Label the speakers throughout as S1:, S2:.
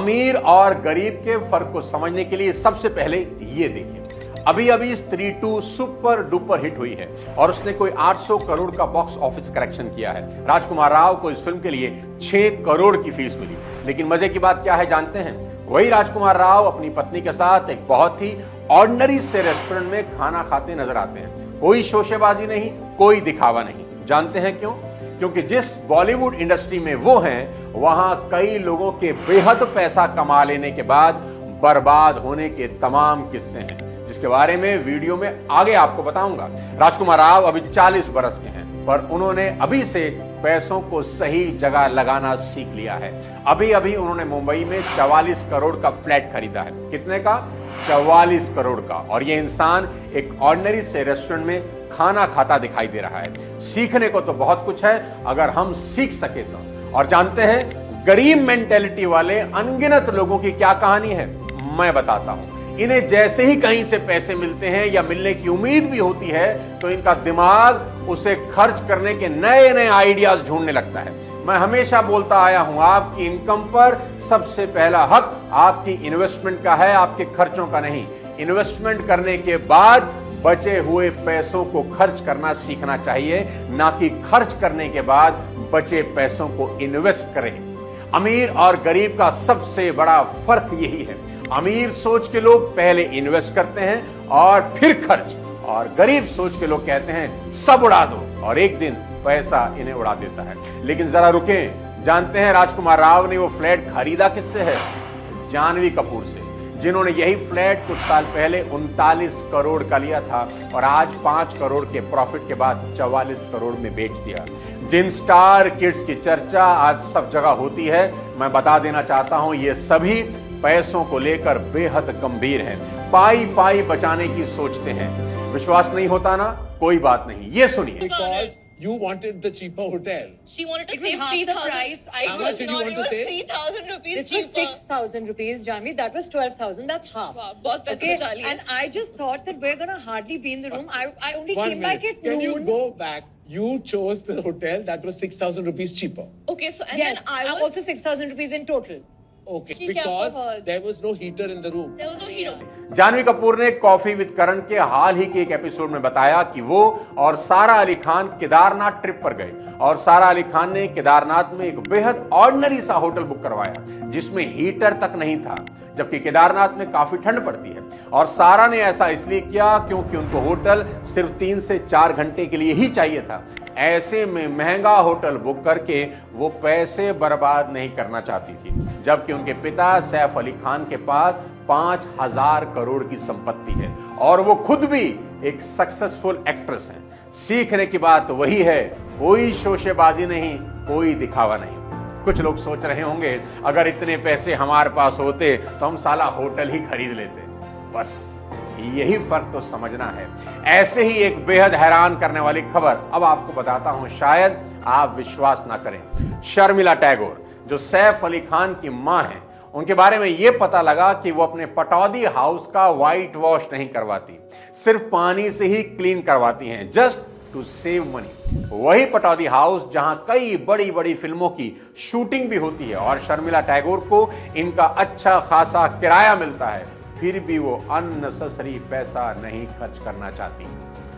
S1: अमीर और गरीब के फर्क को समझने के लिए सबसे पहले ये देखिए, अभी अभी स्त्री 2 सुपर डुपर हिट हुई है और उसने कोई 800 करोड़ का बॉक्स ऑफिस कलेक्शन किया है। राजकुमार राव को इस फिल्म के लिए 6 करोड़ की फीस मिली। लेकिन मजे की बात क्या है जानते हैं? वही राजकुमार राव अपनी पत्नी के साथ एक बहुत ही ऑर्डिनरी से रेस्टोरेंट में खाना खाते नजर आते हैं। कोई शोशेबाजी नहीं, कोई दिखावा नहीं। जानते हैं क्यों? क्योंकि जिस बॉलीवुड इंडस्ट्री में वो हैं, वहां कई लोगों के बेहद पैसा कमा लेने के बाद बर्बाद होने के तमाम किस्से हैं, जिसके बारे में वीडियो में आगे आपको बताऊंगा। राजकुमार राव अभी 40 बरस के हैं, पर उन्होंने अभी से पैसों को सही जगह लगाना सीख लिया है। अभी अभी उन्होंने मुंबई में 44 करोड़ का फ्लैट खरीदा है। कितने का? 44 करोड़ का। और ये इंसान एक ऑर्डिनरी से रेस्टोरेंट में खाना खाता दिखाई दे रहा है। सीखने को तो बहुत कुछ है, अगर हम सीख सके तो। और जानते हैं गरीब मेंटेलिटी वाले अनगिनत लोगों की क्या कहानी है? मैं बताता हूं। इन्हें जैसे ही कहीं से पैसे मिलते हैं या मिलने की उम्मीद भी होती है, तो इनका दिमाग उसे खर्च करने के नए नए आइडियाज ढूंढने लगता है। मैं हमेशा बोलता आया हूं, आपकी इनकम पर सबसे पहला हक आपकी इन्वेस्टमेंट का है, आपके खर्चों का नहीं। इन्वेस्टमेंट करने के बाद बचे हुए पैसों को खर्च करना सीखना चाहिए, ना कि खर्च करने के बाद बचे पैसों को इन्वेस्ट करें। अमीर और गरीब का सबसे बड़ा फर्क यही है। अमीर सोच के लोग पहले इन्वेस्ट करते हैं और फिर खर्च, और गरीब सोच के लोग कहते हैं सब उड़ा दो, और एक दिन पैसा इन्हें उड़ा देता है। लेकिन जरा रुकें, जानते हैं राजकुमार राव ने वो फ्लैट खरीदा किससे है? जानवी कपूर से, जिन्होंने यही फ्लैट कुछ साल पहले 39 करोड़ का लिया था और आज 5 करोड़ के प्रॉफिट के बाद 44 करोड़ में बेच दिया। जिन स्टार किड्स की चर्चा आज सब जगह होती है, मैं बता देना चाहता हूं, ये सभी पैसों को लेकर बेहद गंभीर हैं। पाई पाई बचाने की सोचते हैं। विश्वास नहीं होता ना? कोई बात नहीं, ये सुनिए।
S2: Because you wanted the cheaper hotel.
S3: She wanted to
S4: It was
S3: save
S4: half the
S3: 3,000.
S4: price.
S2: How much did you want to save?
S3: 3,000 rupees
S4: This was
S3: cheaper.
S4: 6,000 rupees, Janvi. That was 12,000. That's half.
S3: Wow, बहुत पैसे
S4: Okay,
S3: बचा लिए।
S4: and I just thought that we're gonna hardly be in the room. I only
S2: One
S4: came
S2: minute.
S4: back at
S2: Can you
S4: noon.
S2: go back? You chose the hotel that was 6,000 rupees cheaper.
S3: Okay, so and
S4: Yes,
S3: then I was
S4: also 6,000 rupees in total.
S2: Okay.
S3: ठीक है,
S2: Because
S3: आपका hall.
S2: there was no heater in the room.
S3: there was no hero.
S1: Janhvi Kapoor ने coffee with करण के हाल ही के एक episode में बताया कि वो और सारा अली खान केदारनाथ ट्रिप पर गए और सारा अली खान ने केदारनाथ में एक बेहद ऑर्डिनरी सा होटल बुक करवाया जिसमें हीटर तक नहीं था, जबकि केदारनाथ में काफी ठंड पड़ती है। और सारा ने ऐसा इसलिए किया क्योंकि उनको होटल सिर्फ 3 से 4 घंटे के लिए ही चाहिए था। ऐसे में महंगा होटल बुक करके वो पैसे बर्बाद नहीं करना चाहती थी, जबकि उनके पिता सैफ अली खान के पास 5,000 करोड़ की संपत्ति है और वो खुद भी एक सक्सेसफुल एक्ट्रेस हैं। सीखने की बात वही है, कोई शोशेबाजी नहीं, कोई दिखावा नहीं। कुछ लोग सोच रहे होंगे अगर इतने पैसे हमारे पास होते तो हम साला होटल ही खरीद लेते। बस यही फर्क तो समझना है। ऐसे ही एक बेहद हैरान करने वाली खबर अब आपको बताता हूं, शायद आप विश्वास ना करें। शर्मिला टैगोर, जो सैफ अली खान की मां हैं, उनके बारे में यह पता लगा कि वो अपने पटौदी हाउस का व्हाइट वॉश नहीं करवाती, सिर्फ पानी से ही क्लीन करवाती हैं, जस्ट टू सेव मनी। वही पटौदी हाउस जहां कई बड़ी बड़ी फिल्मों की शूटिंग भी होती है और शर्मिला टैगोर को इनका अच्छा खासा किराया मिलता है, फिर भी वो अननेसेसरी पैसा नहीं खर्च करना चाहती।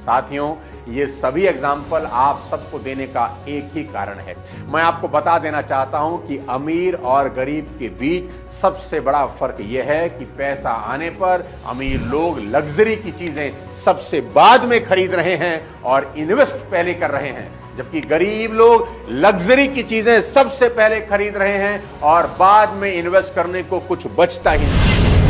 S1: साथियों, ये सभी एग्जाम्पल आप सबको देने का एक ही कारण है। मैं आपको बता देना चाहता हूं कि अमीर और गरीब के बीच सबसे बड़ा फर्क यह है कि पैसा आने पर अमीर लोग लग्जरी की चीजें सबसे बाद में खरीद रहे हैं और इन्वेस्ट पहले कर रहे हैं, जबकि गरीब लोग लग्जरी की चीजें सबसे पहले खरीद रहे हैं और बाद में इन्वेस्ट करने को कुछ बचता ही नहीं।